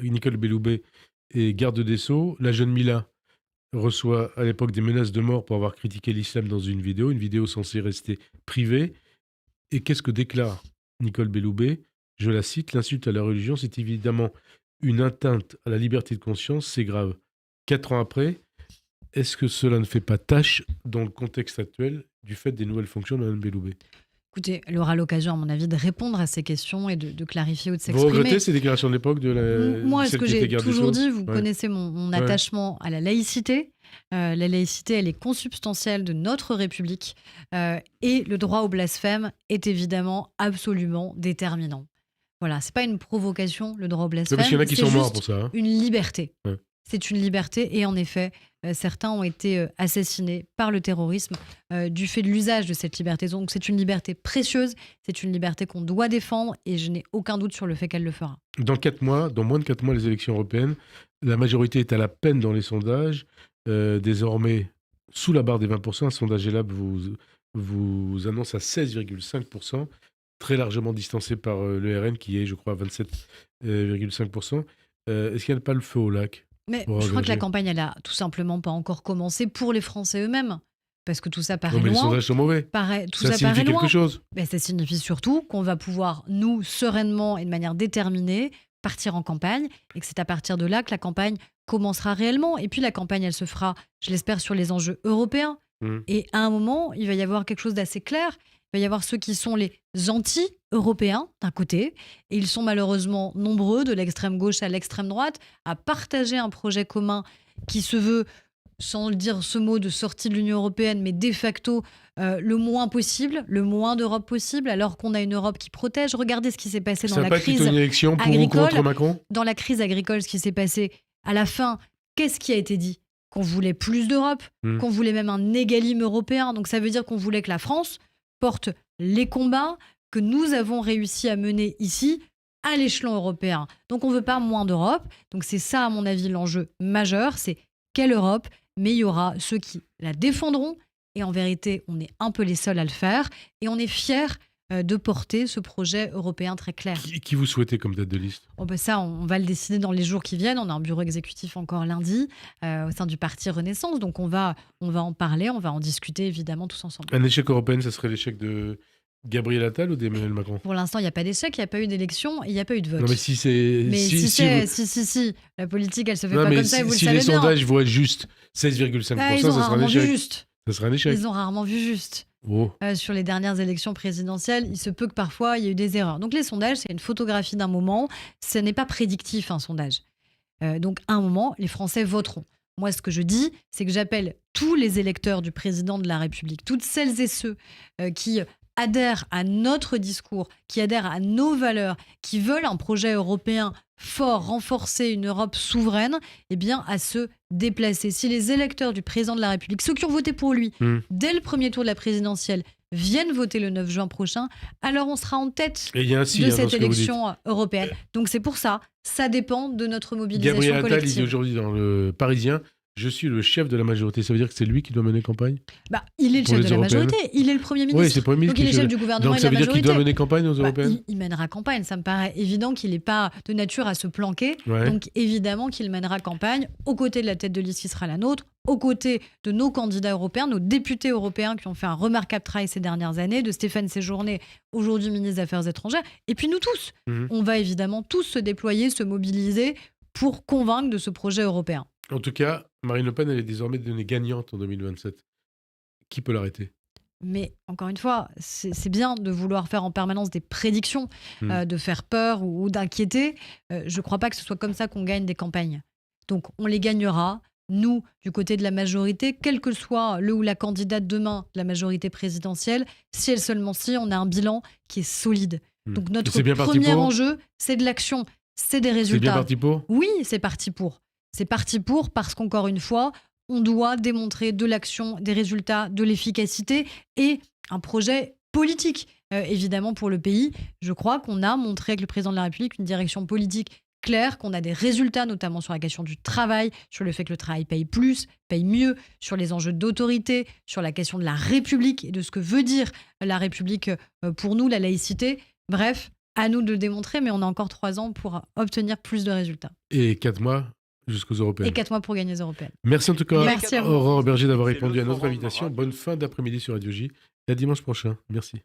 Nicole Belloubet est garde des Sceaux. La jeune Mila reçoit à l'époque des menaces de mort pour avoir critiqué l'islam dans une vidéo censée rester privée. Et qu'est-ce que déclare Nicole Belloubet ? Je la cite, « L'insulte à la religion, c'est évidemment une atteinte à la liberté de conscience, c'est grave. » 4 ans après, est-ce que cela ne fait pas tâche dans le contexte actuel du fait des nouvelles fonctions de Mme Belloubet ? Écoutez, elle aura l'occasion, à mon avis, de répondre à ces questions et de clarifier ou de Vous s'exprimer. regrettez ces déclarations de l'époque Moi, ce celle que qui était j'ai garde des toujours Sceaux dit, vous Ouais. connaissez mon Ouais. attachement à la laïcité. La laïcité, elle est consubstantielle de notre République. Et le droit au blasphème est évidemment absolument déterminant. Voilà, c'est pas une provocation, le droit au Ouais, parce qu'il y blasphème, en a qui c'est sont morts juste pour ça. hein. une liberté. Ouais. C'est une liberté et en effet, certains ont été assassinés par le terrorisme du fait de l'usage de cette liberté. Donc c'est une liberté précieuse, c'est une liberté qu'on doit défendre et je n'ai aucun doute sur le fait qu'elle le fera. Dans moins de 4 mois, les élections européennes, la majorité est à la peine dans les sondages. Désormais, sous la barre des 20%, un sondage Elab vous annonce à 16,5%, très largement distancé par le RN qui est, je crois, à 27,5%. Est-ce qu'il n'y a pas le feu au lac Mais pour je crois que la engager campagne, elle a tout simplement pas encore commencé pour les Français eux-mêmes. Parce que tout ça Non, paraît mais les loin. sondages sont mauvais. Tout Ça ça signifie paraît quelque loin. chose. Ben, ça signifie surtout qu'on va pouvoir, nous, sereinement et de manière déterminée, partir en campagne et que c'est à partir de là que la campagne commencera réellement. Et puis la campagne, elle se fera, je l'espère, sur les enjeux européens. Mmh. Et à un moment, il va y avoir quelque chose d'assez clair. Il va y avoir ceux qui sont les anti-européens, d'un côté, et ils sont malheureusement nombreux, de l'extrême gauche à l'extrême droite, à partager un projet commun qui se veut, sans le dire ce mot de sortie de l'Union européenne, mais de facto le moins possible, le moins d'Europe possible, alors qu'on a une Europe qui protège. Regardez ce qui s'est passé dans Ça n'a la pas été crise une élection pour ou agricole. contre Macron Dans la crise agricole, ce qui s'est passé à la fin, qu'est-ce qui a été dit? Qu'on voulait plus d'Europe, qu'on voulait même un égalime européen. Donc ça veut dire qu'on voulait que la France porte les combats que nous avons réussi à mener ici à l'échelon européen. Donc on ne veut pas moins d'Europe. Donc c'est ça, à mon avis, l'enjeu majeur. C'est quelle Europe? Mais il y aura ceux qui la défendront. Et en vérité, on est un peu les seuls à le faire. Et on est fiers de porter ce projet européen très clair. Qui vous souhaitez comme tête de liste? Oh ben ça, on va le décider dans les jours qui viennent. On a un bureau exécutif encore lundi au sein du parti Renaissance. Donc on va en parler, on va en discuter évidemment tous ensemble. Un échec européen, ça serait l'échec de Gabriel Attal ou d'Emmanuel Macron? Pour l'instant, il n'y a pas d'échec, il n'y a pas eu d'élection, il n'y a pas eu de vote. Non, mais si c'est. Mais si la politique, elle se fait Non, pas mais comme ça et vous le si savez les bien. sondages voient juste 16,5%, Ah, ils ça ont sera un rarement vu échec. juste. Ça sera un échec. Ils ont rarement vu juste. Oh. Sur les dernières élections présidentielles, il se peut que parfois il y ait eu des erreurs. Donc les sondages, c'est une photographie d'un moment. Ce n'est pas prédictif, un sondage. Donc à un moment, les Français voteront. Moi, ce que je dis, c'est que j'appelle tous les électeurs du président de la République, toutes celles et ceux qui adhèrent à notre discours, qui adhèrent à nos valeurs, qui veulent un projet européen fort, renforcer une Europe souveraine, eh bien, à se déplacer. Si les électeurs du président de la République, ceux qui ont voté pour lui, dès le premier tour de la présidentielle, viennent voter le 9 juin prochain, alors on sera en tête Et il y a un si, de hein, dans cette ce que vous dites. élection européenne. Donc c'est pour ça, ça dépend de notre mobilisation Gabriel Attal, il dit collective. aujourd'hui dans le Parisien, je suis le chef de la majorité. Ça veut dire que c'est lui qui doit mener campagne? Bah, il est le Pour chef les de la européennes. majorité, il est le Premier ministre. Oui, c'est le Premier ministre. Donc il qui est chef du gouvernement Donc et de ça la veut dire qu'il majorité. doit mener campagne aux Bah, européennes? il mènera campagne, ça me paraît évident qu'il n'est pas de nature à se planquer. Ouais. Donc évidemment qu'il mènera campagne aux côtés de la tête de liste qui sera la nôtre, aux côtés de nos candidats européens, nos députés européens qui ont fait un remarquable travail ces dernières années, de Stéphane Séjourné, aujourd'hui ministre des Affaires étrangères, et puis nous tous. On va évidemment tous se déployer, se mobiliser pour convaincre de ce projet européen. En tout cas, Marine Le Pen, elle est désormais donnée gagnante en 2027. Qui peut l'arrêter? Mais encore une fois, c'est bien de vouloir faire en permanence des prédictions, de faire peur ou d'inquiéter. Je ne crois pas que ce soit comme ça qu'on gagne des campagnes. Donc on les gagnera, nous, du côté de la majorité, quel que soit le ou la candidate demain de la majorité présidentielle, si elle seulement si, on a un bilan qui est solide. Donc notre c'est bien parti premier pour enjeu, c'est de l'action, c'est des résultats. C'est bien parti pour? Oui, c'est parti pour. C'est parti pour parce qu'encore une fois, on doit démontrer de l'action, des résultats, de l'efficacité et un projet politique. Évidemment, pour le pays, je crois qu'on a montré avec le président de la République une direction politique claire, qu'on a des résultats, notamment sur la question du travail, sur le fait que le travail paye plus, paye mieux, sur les enjeux d'autorité, sur la question de la République et de ce que veut dire la République pour nous, la laïcité. Bref, à nous de le démontrer, mais on a encore 3 ans pour obtenir plus de résultats. Et 4 mois jusqu'aux européennes. Et 4 mois pour gagner les européennes. Merci en tout cas, Merci à vous. Aurore Berger, d'avoir répondu à notre invitation. Bonne fin d'après-midi sur Radio J. Et à dimanche prochain. Merci.